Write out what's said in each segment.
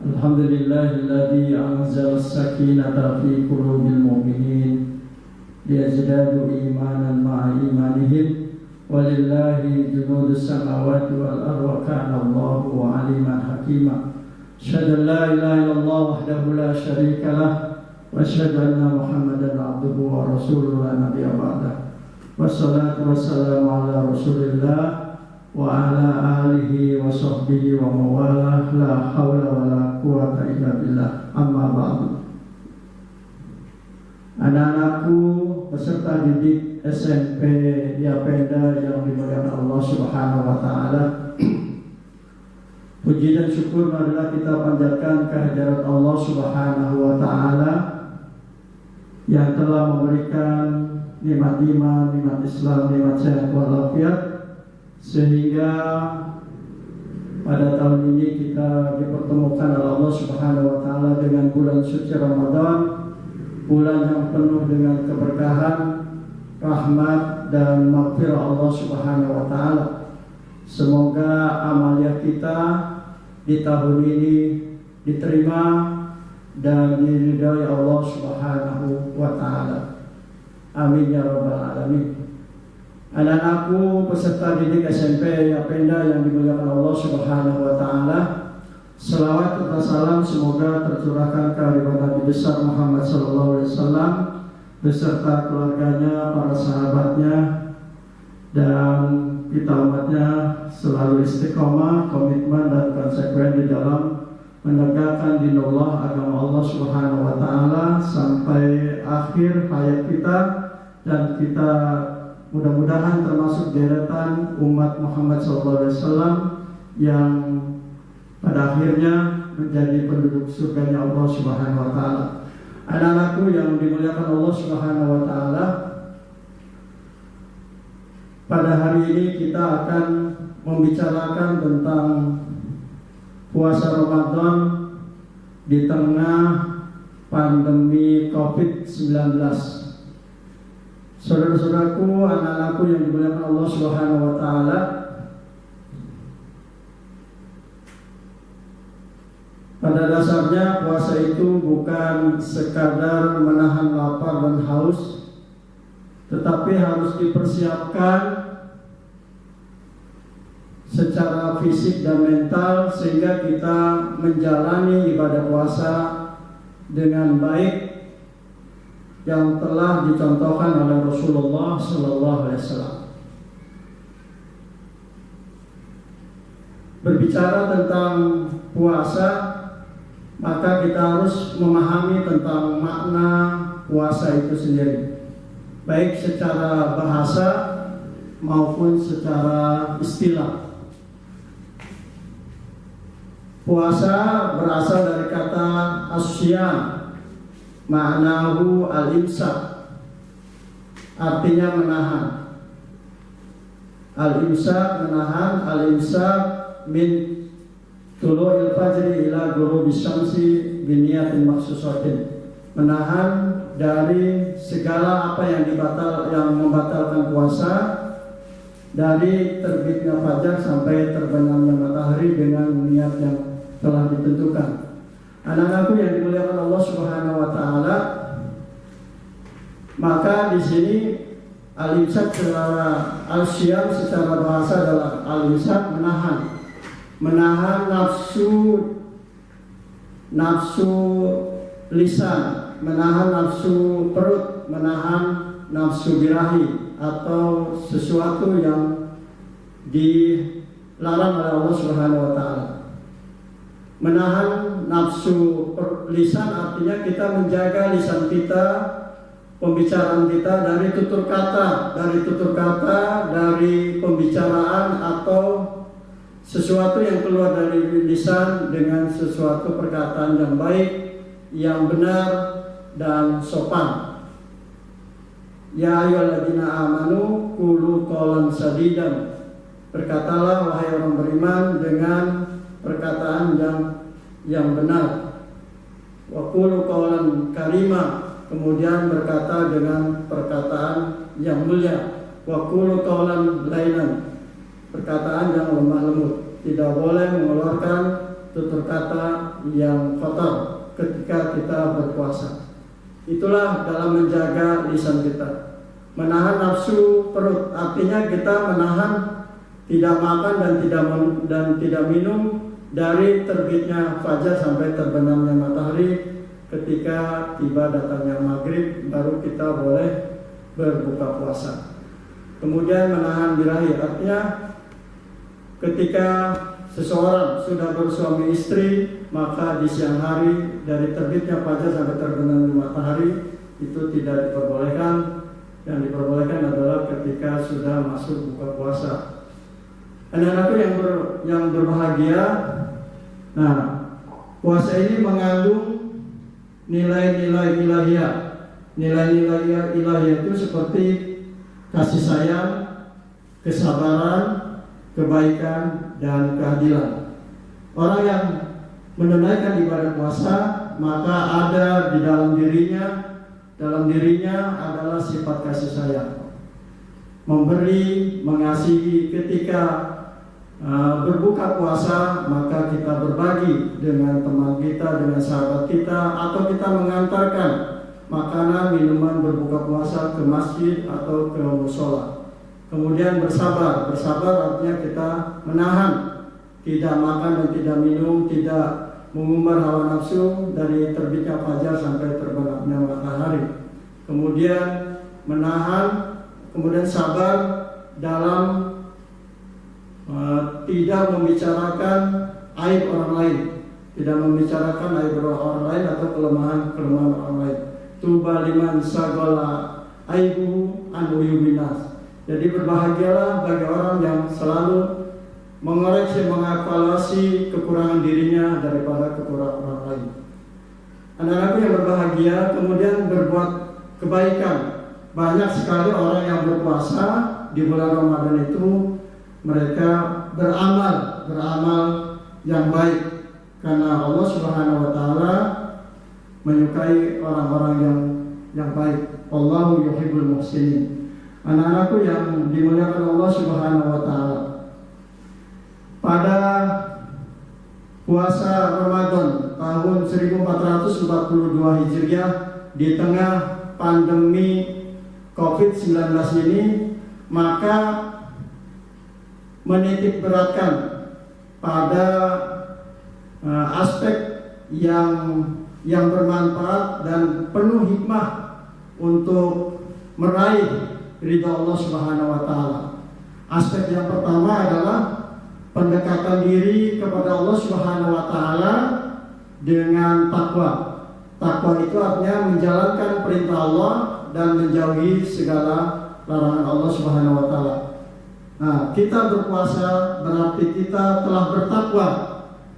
Alhamdulillahilladzi anzala as-sakinata fi qulubil mu'minin liyazdadu imanan ma'a imanihim walillahi junudus samawati wal ardi wa kana Allahu aliman hakima. Asyhadu an la ilaha illallah wahdahu la syarika lah wa asyhadu anna Muhammadan abduhu wa rasuluhu la nabiyya ba'dah. Wassalatu wassalamu ala Rasulillah wa ala alihi wa sahbihi wa mawalah la hawla wa la quwata illa billah. Amma ba'du. Anak-anakku peserta didik SMP Yapenda yang dimuliakan Allah Subhanahu wa taala. Puji dan syukur marilah kita panjatkan kehadirat Allah Subhanahu wa taala yang telah memberikan nikmat iman, nikmat Islam, nikmat sehat walafiat, sehingga pada tahun ini kita dipertemukan oleh Allah Subhanahu wa taala dengan bulan suci Ramadan, bulan yang penuh dengan keberkahan, rahmat dan maghfirah Allah Subhanahu wa taala. Semoga amalia kita di tahun ini diterima dan diridhai Allah Subhanahu wa taala. Amin ya rabbal alamin. Anak-anakku peserta didik SMP Yapenda yang dimuliakan Allah Subhanahu wa taala, selawat serta salam semoga tercurahkan kehadirat Nabi besar Muhammad sallallahu alaihi wasallam beserta keluarganya, para sahabatnya, dan kita umatnya selalu istiqomah, komitmen dan konsekuen di dalam menegakkan dinullah, agama Allah Subhanahu wa taala sampai akhir hayat kita, dan kita mudah-mudahan termasuk deretan umat Muhammad SAW yang pada akhirnya menjadi penduduk surganya Allah Subhanahu wa taala. Anak-anakku yang dimuliakan Allah Subhanahu wa taala, pada hari ini kita akan membicarakan tentang puasa Ramadan di tengah pandemi COVID-19. Saudara-saudaraku, anak-anakku yang dimuliakan Allah Subhanahu wa taala, pada dasarnya puasa itu bukan sekadar menahan lapar dan haus, tetapi harus dipersiapkan secara fisik dan mental sehingga kita menjalani ibadah puasa dengan baik yang telah dicontohkan oleh Rasulullah sallallahu alaihi wasallam. Berbicara tentang puasa, maka kita harus memahami tentang makna puasa itu sendiri, baik secara bahasa maupun secara istilah. Puasa berasal dari kata asyam, ma'nahu al-imsak, artinya menahan. Al-imsak menahan, al-imsak min tulu'il fajri ila ghurubis syamsi biniyatin maksusatin, menahan dari segala apa yang membatalkan puasa, dari terbitnya fajar sampai terbenamnya matahari dengan niat yang telah ditentukan. Anak-anakku yang dimuliakan Allah Subhanahu wa taala, maka di sini al-imsak secara al-syam secara bahasa adalah al-imsak menahan nafsu lisan, menahan nafsu perut, menahan nafsu birahi atau sesuatu yang dilarang oleh Allah Subhanahu wa taala. Menahan nafsu lisan artinya kita menjaga lisan kita, pembicaraan kita dari tutur kata, dari pembicaraan atau sesuatu yang keluar dari lisan dengan sesuatu perkataan yang baik, yang benar dan sopan. Ya ayyuhalladzina amanu qulu qawlan sadidan, berkatalah wahai orang beriman dengan perkataan yang benar. Wa qulu qawlan karima, kemudian berkata dengan perkataan yang mulia. Wa qulu qawlan lainan, perkataan yang lemah lembut. tidak boleh mengeluarkan tutur kata yang kotor ketika kita berpuasa. Itulah dalam menjaga lisan kita. Menahan nafsu perut, artinya kita menahan tidak makan dan tidak minum dari terbitnya fajar sampai terbenamnya matahari. Ketika tiba datangnya maghrib, baru kita boleh berbuka puasa. Kemudian menahan birahi, artinya ketika seseorang sudah bersuami istri, maka di siang hari dari terbitnya fajar sampai terbenamnya matahari itu tidak diperbolehkan. Yang diperbolehkan adalah ketika sudah masuk buka puasa. Anak-anakku yang berbahagia, nah, puasa ini mengandung nilai-nilai ilahiyah. Nilai-nilai ilahiyah itu seperti kasih sayang, kesabaran, kebaikan, dan keadilan. Orang yang menunaikan ibadah puasa, maka ada di dalam dirinya adalah sifat kasih sayang, memberi, mengasihi. Ketika berbuka puasa, maka kita berbagi dengan teman kita, dengan sahabat kita, atau kita mengantarkan makanan, minuman berbuka puasa ke masjid atau ke mushola. Kemudian bersabar artinya kita menahan, tidak makan dan tidak minum, tidak mengumbar hawa nafsu dari terbitnya fajar sampai terbenamnya matahari. Kemudian menahan, kemudian sabar dalam tidak membicarakan aib orang lain, tidak membicarakan aib orang lain atau kelemahan orang lain. Tuba liman sagala aibu an uyubinas. Jadi berbahagialah bagi orang yang selalu mengoreksi, mengevaluasi kekurangan dirinya daripada kekurangan orang lain. Anak-anakku yang berbahagia, kemudian berbuat kebaikan. Banyak sekali orang yang berpuasa di bulan Ramadan itu mereka beramal yang baik, karena Allah Subhanahu wa taala menyukai orang-orang yang baik. Allahu yuhibbul muhsinin. Anak-anakku yang dimuliakan Allah Subhanahu wa taala, pada puasa Ramadan tahun 1442 Hijriah di tengah pandemi COVID-19 ini, maka menitik beratkan pada aspek yang bermanfaat dan penuh hikmah untuk meraih ridha Allah Subhanahu wa taala. Aspek yang pertama adalah pendekatan diri kepada Allah Subhanahu wa taala dengan takwa. Takwa itu artinya menjalankan perintah Allah dan menjauhi segala larangan Allah Subhanahu wa taala. Nah, kita berpuasa berarti kita telah bertakwa,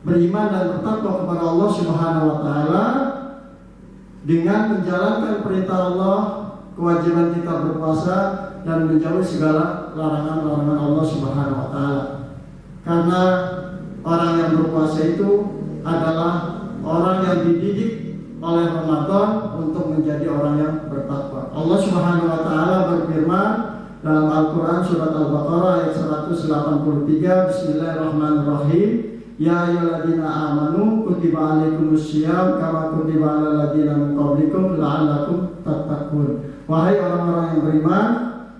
beriman dan bertakwa kepada Allah Subhanahu wa taala dengan menjalankan perintah Allah, kewajiban kita berpuasa dan menjauhi segala larangan-larangan Allah Subhanahu wa taala. Karena orang yang berpuasa itu adalah orang yang dididik oleh Ramadan untuk menjadi orang yang bertakwa. Allah Subhanahu wa taala berfirman dalam Al-Quran surat Al-Baqarah ayat 183, Bismillahirrahmanirrahim. Ya ayyuhalladzina amanu kutiba alaikumussyiyam kama kutiba alal ladzina min qablikum la'allakum tattaqun. Wahai orang-orang yang beriman,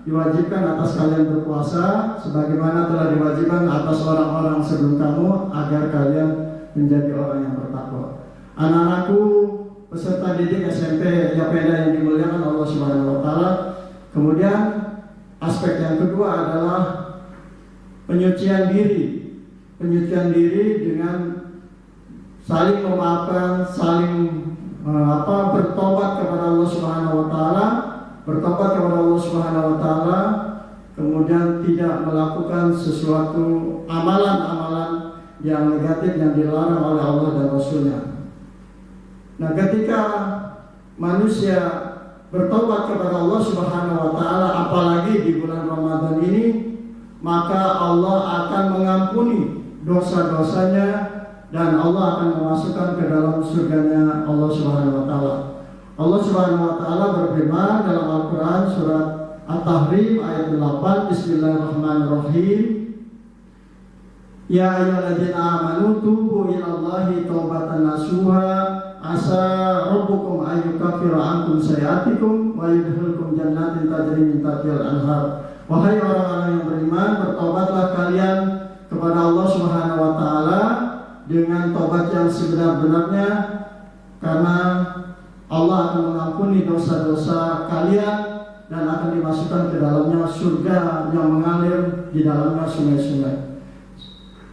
diwajibkan atas kalian berpuasa sebagaimana telah diwajibkan atas orang-orang sebelum kamu agar kalian menjadi orang yang bertakwa. Anak-anakku peserta didik SMP Yapeda yang dimuliakan Allah Subhanahu wa taala, kemudian aspek yang kedua adalah penyucian diri. Penyucian diri dengan saling memaafkan, saling bertobat kepada Allah Subhanahu wa taala, bertobat kepada Allah Subhanahu wa taala, kemudian tidak melakukan sesuatu amalan-amalan yang negatif yang dilarang oleh Allah dan Rasulnya. Nah, ketika manusia bertobat kepada Allah Subhanahu wa taala, apalagi di bulan Ramadan ini, maka Allah akan mengampuni dosa-dosanya dan Allah akan memasukkan ke dalam surganya Allah Subhanahu wa taala. Allah Subhanahu wa taala berfirman dalam Al-Qur'an surat At-Tahrim ayat 8, Bismillahirrahmanirrahim. Ya ayyuhalladzina amanu tubu ilallahi taubatan nasuha asa rabbukum ayyukaffira ankum sayi'atikum wa yudkhilkum jannatin tajri min tahtiha al-anhar. Wahai orang-orang yang beriman, bertobatlah kalian kepada Allah Subhanahu wa taala dengan tobat yang sebenar-benarnya, karena Allah akan mengampuni dosa-dosa kalian dan akan dimasukkan ke dalamnya surga yang mengalir di dalamnya sungai-sungai.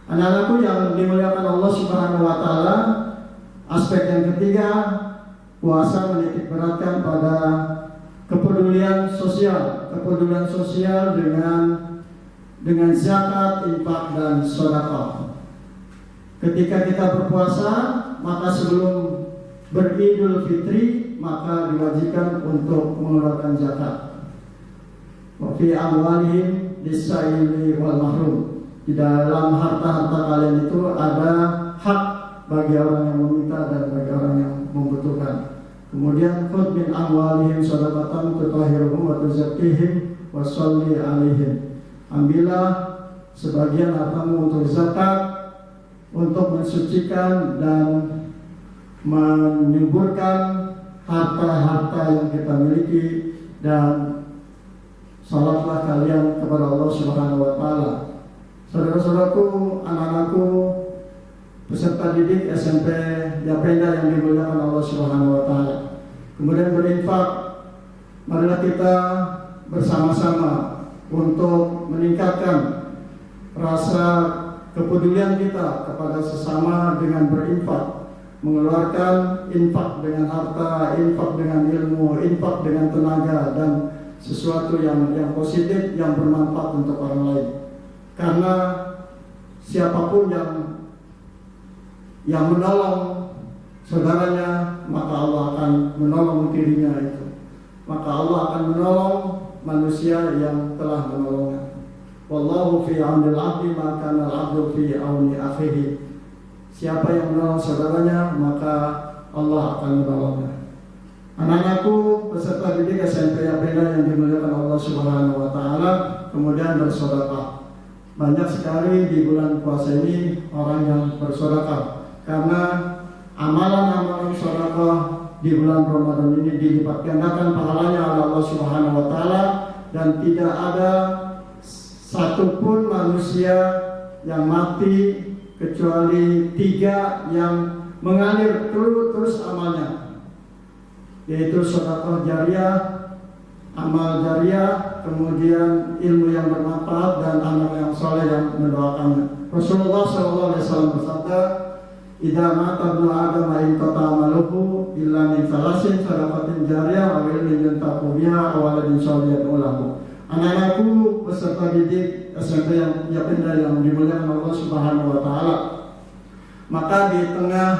Anak-anakku yang dimuliakan Allah Subhanahu wa taala, aspek yang ketiga, puasa menitik beratkan pada kepedulian sosial dengan zakat, infak dan sedekah. Ketika kita berpuasa, maka sebelum beridul fitri, maka diwajibkan untuk mengeluarkan zakat. Wa fi amwalihim lis-sa'ili wal mahrum. Di dalam harta-harta kalian itu ada hak bagi orang yang meminta dan bagi orang yang membutuhkan. Kemudian khudh min amwalihim shadaqatan tutahhiruhum wa tuzakkihim wa sholli 'alaihim. Ambillah sebagian hartamu untuk zakat, untuk mensucikan dan menyuburkan harta-harta yang kita miliki, dan salatlah kalian kepada Allah Subhanahu wa taala. Saudara-saudaraku, anak-anakku, peserta didik SMP Yapenda yang dimuliakan Allah Subhanahu wa taala. Kemudian berinfak, marilah kita bersama-sama untuk meningkatkan rasa kepedulian kita kepada sesama dengan berinfak, mengeluarkan infak dengan harta, infak dengan ilmu, infak dengan tenaga, dan sesuatu yang positif yang bermanfaat untuk orang lain. Karena siapapun yang menolong saudaranya, maka Allah akan menolong dirinya itu. Maka Allah akan menolong manusia yang telah menolongnya. Wallahu fi aunil 'abdi ma kana al-'abdu fi auni akhihi. Siapa yang menolong saudaranya, maka Allah akan menolongnya. Anak-anakku, peserta didik SMP Yapenda yang dimuliakan Allah Subhanahu wa taala, kemudian bersedekah. Banyak sekali di bulan puasa ini orang yang bersedekah, karena amalan-amalan sedekah di bulan Ramadan ini dilipat gandakan pahalanya oleh Allah Subhanahu wa taala, dan tidak ada satupun manusia yang mati kecuali 3 yang mengalir terus amalnya, yaitu sedekah jariyah, amal jariyah, kemudian ilmu yang bermanfaat, dan anak yang saleh yang mendoakannya. Rasulullah SAW bersabda, "Idza mata ibnu Adam in qata amaluhu illa min salasin sadaqatin jariyah aw ilmin yuntaqu biha aw waladin shalihin lahu." Anak-anakku, peserta didik SMP Yapenda yang dimuliakan Allah Subhanahu wa taala, maka di tengah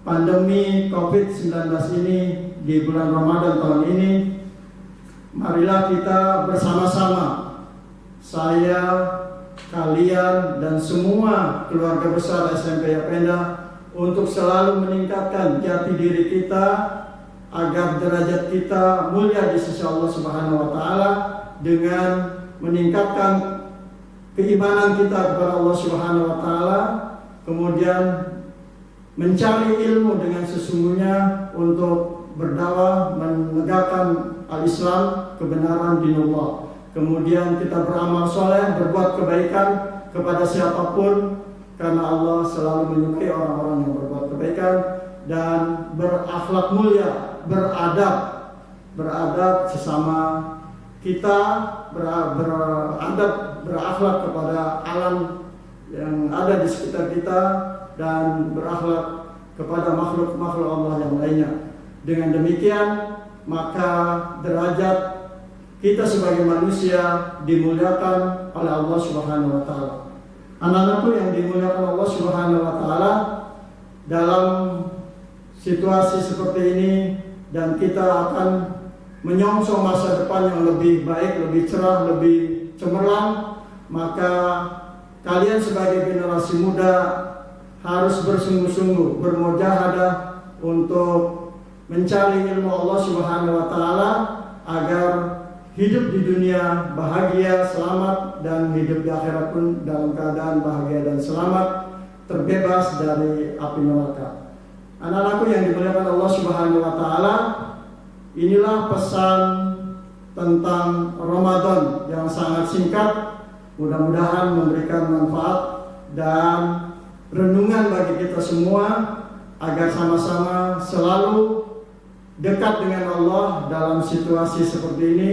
pandemi COVID-19 ini, di bulan Ramadan tahun ini, marilah kita bersama-sama, saya, kalian, dan semua keluarga besar SMP Yapenda, untuk selalu meningkatkan jati diri kita agar derajat kita mulia di sisi Allah Subhanahu wa taala, dengan meningkatkan keimanan kita kepada Allah Subhanahu wa taala, kemudian mencari ilmu dengan sesungguhnya untuk berdakwah menegakkan al-Islam, kebenaran dinullah. Kemudian kita beramal soleh, berbuat kebaikan kepada siapapun, karena Allah selalu menyukai orang-orang yang berbuat kebaikan, dan berakhlak mulia, beradab sesama kita, berakhlak kepada alam yang ada di sekitar kita, dan berakhlak kepada makhluk-makhluk Allah yang lainnya. Dengan demikian, maka derajat kita sebagai manusia dimuliakan oleh Allah Subhanahu wa taala. Anak-anakku yang dimuliakan Allah Subhanahu wa taala, dalam situasi seperti ini, dan kita akan menyongsong masa depan yang lebih baik, lebih cerah, lebih cemerlang, maka kalian sebagai generasi muda harus bersungguh-sungguh, bermujahadah untuk mencari ilmu Allah Subhanahu wa taala, agar hidup di dunia bahagia, selamat, dan hidup di akhirat pun dalam keadaan bahagia dan selamat, terbebas dari api neraka. Anak-anakku yang dimuliakan Allah Subhanahu wa taala, inilah pesan tentang Ramadan yang sangat singkat, mudah-mudahan memberikan manfaat dan renungan bagi kita semua agar sama-sama selalu dekat dengan Allah dalam situasi seperti ini,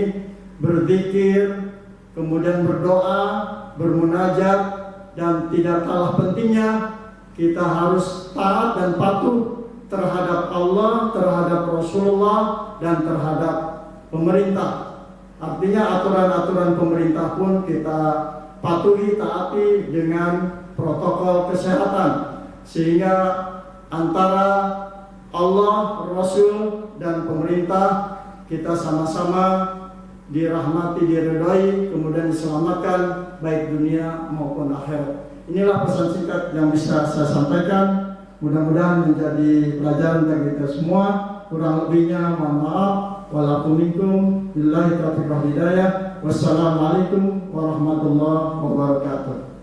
berzikir, kemudian berdoa, bermunajat, dan tidak kalah pentingnya kita harus taat dan patuh terhadap Allah, terhadap Rasulullah, dan terhadap pemerintah. Artinya aturan-aturan pemerintah pun kita patuhi, taati dengan protokol kesehatan, sehingga antara Allah, Rasul, dan pemerintah kita sama-sama dirahmati, diridhai, kemudian diselamatkan baik dunia maupun akhirat. Inilah pesan singkat yang bisa saya sampaikan. Mudah-mudahan menjadi pelajaran bagi kita semua. Kurang lebihnya mohon maaf. Walaupun minkum billahi taufiq wal hidayah. Wassalamualaikum warahmatullahi wabarakatuh.